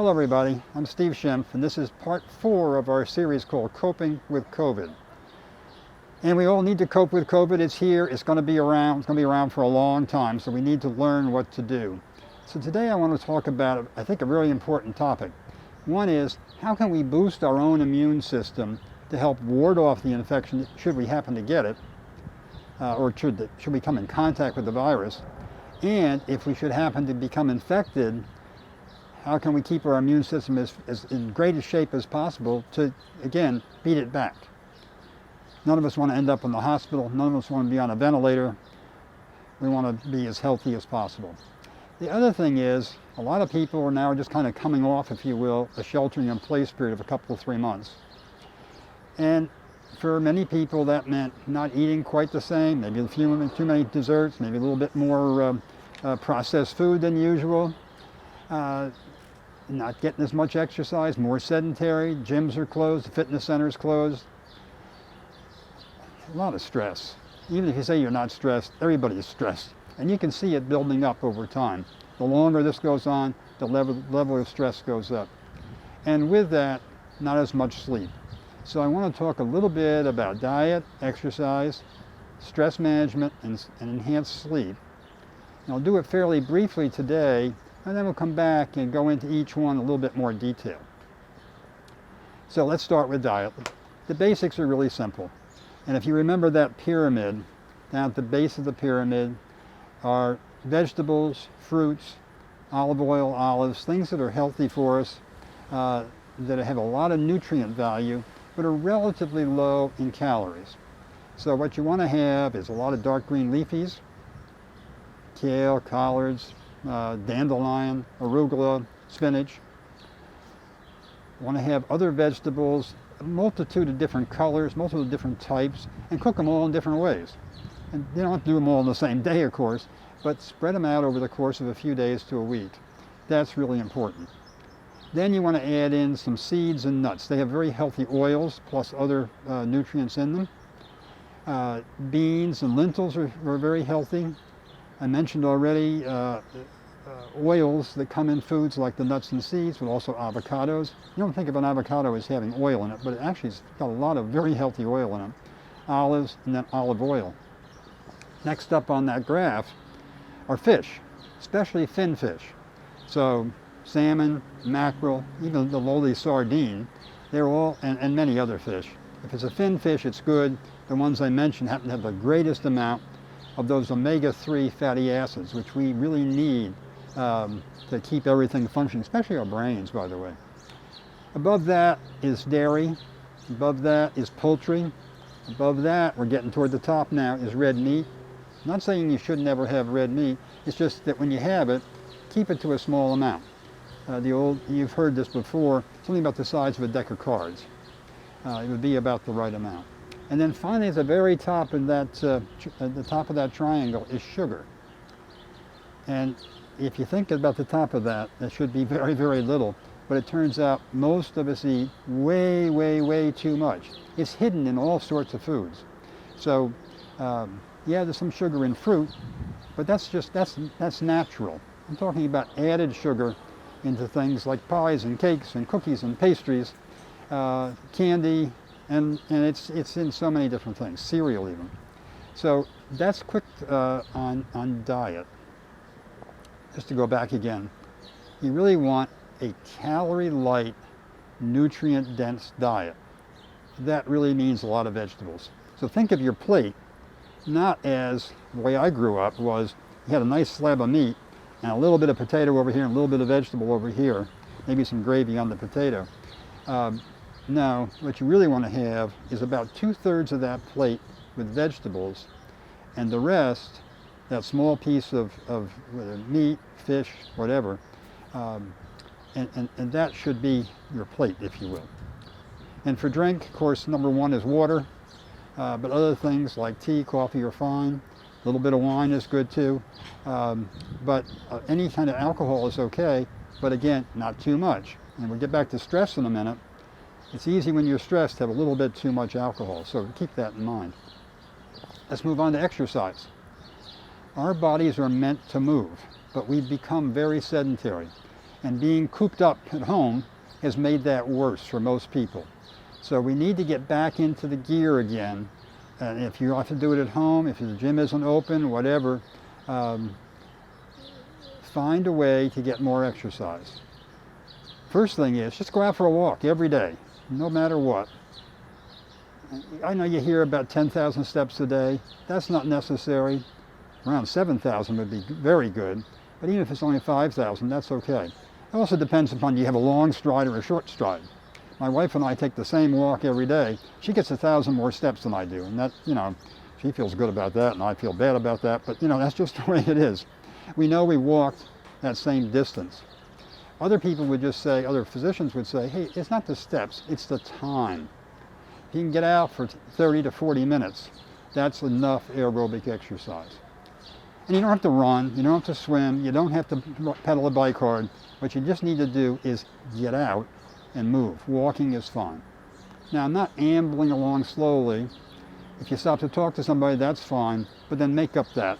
Hello everybody, I'm Steve Schimpf, and this is part 4 of our series called Coping with COVID. And we all need to cope with COVID. It's here, it's going to be around for a long time, so we need to learn what to do. So today I want to talk about, I think, a really important topic. One is, how can we boost our own immune system to help ward off the infection should we happen to get it, or should we come in contact with the virus? And if we should happen to become infected, how can we keep our immune system as in greatest shape as possible to, again, beat it back? None of us want to end up in the hospital. None of us want to be on a ventilator. We want to be as healthy as possible. The other thing is, a lot of people are now just kind of coming off, if you will, a sheltering in place period of a couple of 3 months. And for many people that meant not eating quite the same, maybe too many desserts, maybe a little bit more processed food than usual. Not getting as much exercise, more sedentary, gyms are closed, the fitness centers closed. A lot of stress. Even if you say you're not stressed, everybody is stressed. And you can see it building up over time. The longer this goes on, the level of stress goes up. And with that, not as much sleep. So I want to talk a little bit about diet, exercise, stress management, and enhanced sleep. And I'll do it fairly briefly today, and then we'll come back and go into each one a little bit more detail. So let's start with diet. The basics are really simple. And if you remember that pyramid, down at the base of the pyramid are vegetables, fruits, olive oil, olives, things that are healthy for us, that have a lot of nutrient value, but are relatively low in calories. So what you want to have is a lot of dark green leafies, kale, collards, dandelion, arugula, spinach. You want to have other vegetables, a multitude of different colors, multitude of different types, and cook them all in different ways. And you don't have to do them all in the same day, of course, but spread them out over the course of a few days to a week. That's really important. Then you want to add in some seeds and nuts. They have very healthy oils, plus other nutrients in them. Beans and lentils are very healthy. I mentioned already oils that come in foods like the nuts and seeds, but also avocados. You don't think of an avocado as having oil in it, but it actually has got a lot of very healthy oil in it. Olives and then olive oil. Next up on that graph are fish, especially fin fish. So salmon, mackerel, even the lowly sardine, they're all, and many other fish. If it's a fin fish, it's good. The ones I mentioned happen to have the greatest amount of those omega-3 fatty acids, which we really need to keep everything functioning, especially our brains, by the way. Above that is dairy. Above that is poultry. Above that, we're getting toward the top now, is red meat. I'm not saying you should never have red meat. It's just that when you have it, keep it to a small amount. You've heard this before, something about the size of a deck of cards. It would be about the right amount. And then finally, at the very top of that, at the top of that triangle is sugar. And if you think about the top of that, that should be very, very little. But it turns out most of us eat way, way, way too much. It's hidden in all sorts of foods. So, yeah, there's some sugar in fruit, but that's natural. I'm talking about added sugar into things like pies and cakes and cookies and pastries, candy, and it's in so many different things, cereal even. So that's quick on diet. Just to go back again, you really want a calorie-light, nutrient-dense diet. That really means a lot of vegetables. So think of your plate not as, the way I grew up was, you had a nice slab of meat and a little bit of potato over here and a little bit of vegetable over here, maybe some gravy on the potato. No, what you really want to have is about 2/3 of that plate with vegetables, and the rest, that small piece of whether meat, fish, whatever, and that should be your plate, if you will. And for drink, of course, number one is water, but other things like tea, coffee are fine. A little bit of wine is good too, but any kind of alcohol is okay, but again, not too much. And we'll get back to stress in a minute. It's easy when you're stressed to have a little bit too much alcohol, so keep that in mind. Let's move on to exercise. Our bodies are meant to move, but we've become very sedentary. And being cooped up at home has made that worse for most people. So we need to get back into the gear again. And if you have to do it at home, if the gym isn't open, whatever, find a way to get more exercise. First thing is just go out for a walk every day, no matter what. I know you hear about 10,000 steps a day. That's not necessary. Around 7,000 would be very good. But even if it's only 5,000, that's okay. It also depends upon do you have a long stride or a short stride. My wife and I take the same walk every day. She gets 1,000 more steps than I do. And that, she feels good about that and I feel bad about that. But, that's just the way it is. We know we walked that same distance. Other people would just say, other physicians would say, hey, it's not the steps, it's the time. If you can get out for 30 to 40 minutes, that's enough aerobic exercise. And you don't have to run, you don't have to swim, you don't have to pedal a bike hard. What you just need to do is get out and move. Walking is fine. Now, I'm not ambling along slowly. If you stop to talk to somebody, that's fine, but then make up that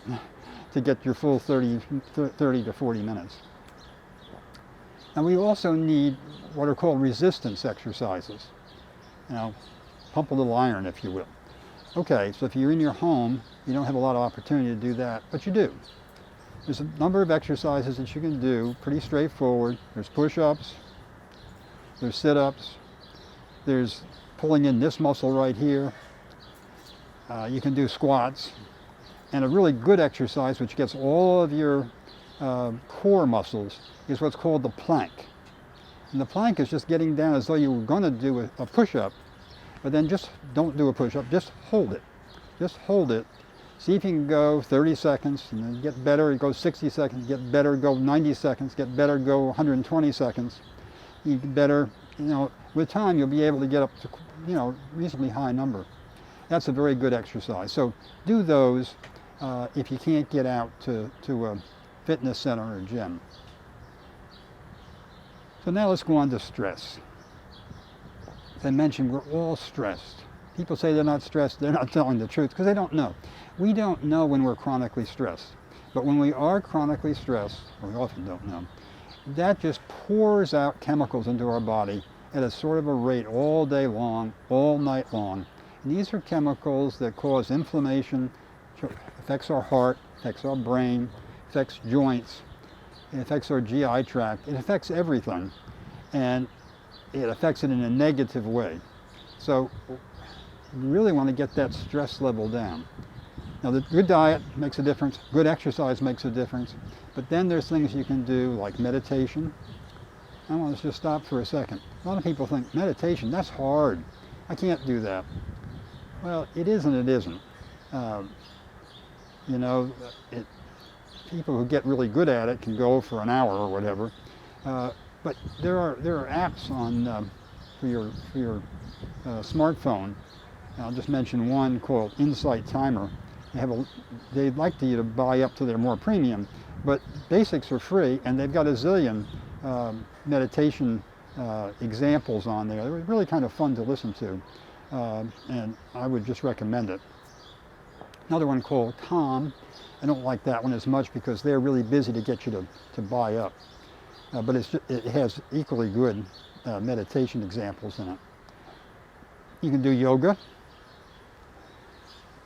to get your full 30 to 40 minutes. And we also need what are called resistance exercises. Pump a little iron, if you will. Okay, so if you're in your home, you don't have a lot of opportunity to do that, but you do. There's a number of exercises that you can do, pretty straightforward. There's push-ups, there's sit-ups, there's pulling in this muscle right here. You can do squats. And a really good exercise, which gets all of your core muscles, is what's called the plank. And the plank is just getting down as though you were going to do a push-up, but then just don't do a push-up, just hold it. Just hold it. See if you can go 30 seconds, and then get better, go 60 seconds, get better, go 90 seconds, get better, go 120 seconds. You get better, with time you'll be able to get up to, reasonably high number. That's a very good exercise. So do those if you can't get out to a fitness center or gym. So now let's go on to stress. As I mentioned, we're all stressed. People say they're not stressed, they're not telling the truth because they don't know. We don't know when we're chronically stressed. But when we are chronically stressed, or we often don't know, that just pours out chemicals into our body at a sort of a rate all day long, all night long. And these are chemicals that cause inflammation, affects our heart, affects our brain, affects joints, it affects our GI tract, it affects everything. And it affects it in a negative way. So you really want to get that stress level down. Now, the good diet makes a difference, good exercise makes a difference, but then there's things you can do like meditation. I want to just stop for a second. A lot of people think, meditation, that's hard. I can't do that. Well, it is and it isn't. People who get really good at it can go for an hour or whatever. But there are apps on for your smartphone. I'll just mention one called Insight Timer. They'd like you to buy up to their more premium, but basics are free, and they've got a zillion meditation examples on there. They're really kind of fun to listen to, and I would just recommend it. Another one called Calm. I don't like that one as much because they're really busy to get you to buy up. But it has equally good meditation examples in it. You can do yoga.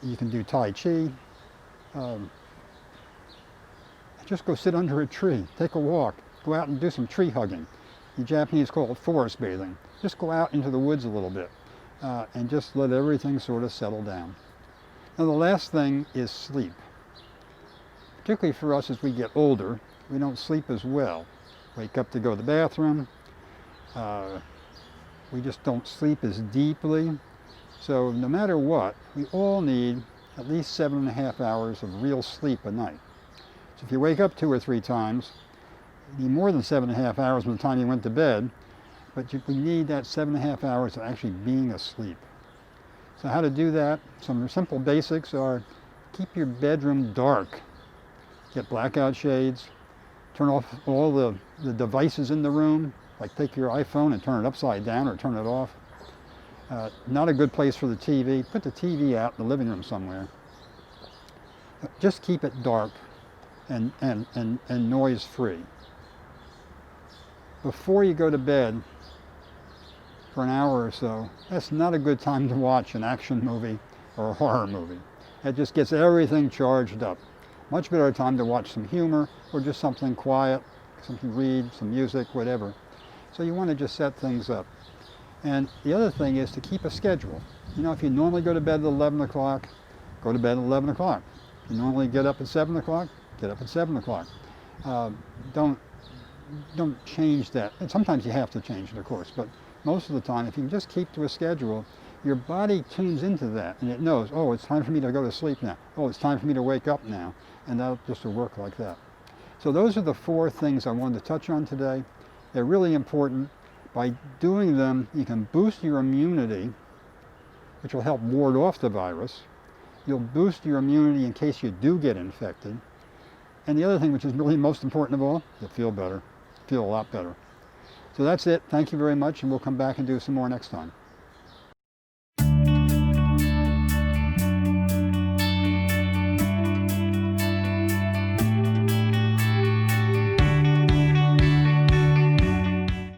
You can do Tai Chi. Just go sit under a tree, take a walk, go out and do some tree hugging. The Japanese call it forest bathing. Just go out into the woods a little bit and just let everything sort of settle down. Now the last thing is sleep. Particularly for us as we get older, we don't sleep as well. Wake up to go to the bathroom. We just don't sleep as deeply. So no matter what, we all need at least 7.5 hours of real sleep a night. So if you wake up 2 or 3 times, you need more than 7.5 hours from the time you went to bed, but we need that 7.5 hours of actually being asleep. So how to do that? Some simple basics are keep your bedroom dark. Get blackout shades. Turn off all the devices in the room, like take your iPhone and turn it upside down or turn it off. Not a good place for the TV. Put the TV out in the living room somewhere. Just keep it dark and noise free. before you go to bed for an hour or so, that's not a good time to watch an action movie or a horror movie. It just gets everything charged up. Much better time to watch some humor or just something quiet, something read, some music, whatever. So you want to just set things up. And the other thing is to keep a schedule. You know, if you normally go to bed at 11 o'clock, go to bed at 11 o'clock. If you normally get up at 7 o'clock, get up at 7 o'clock. Don't change that. And sometimes you have to change it, of course, but most of the time, if you can just keep to a schedule, your body tunes into that and it knows, oh, it's time for me to go to sleep now. Oh, it's time for me to wake up now. And that'll just work like that. So those are the 4 things I wanted to touch on today. They're really important. By doing them, you can boost your immunity, which will help ward off the virus. You'll boost your immunity in case you do get infected. And the other thing, which is really most important of all, you'll feel better, feel a lot better. So that's it. Thank you very much, and we'll come back and do some more next time.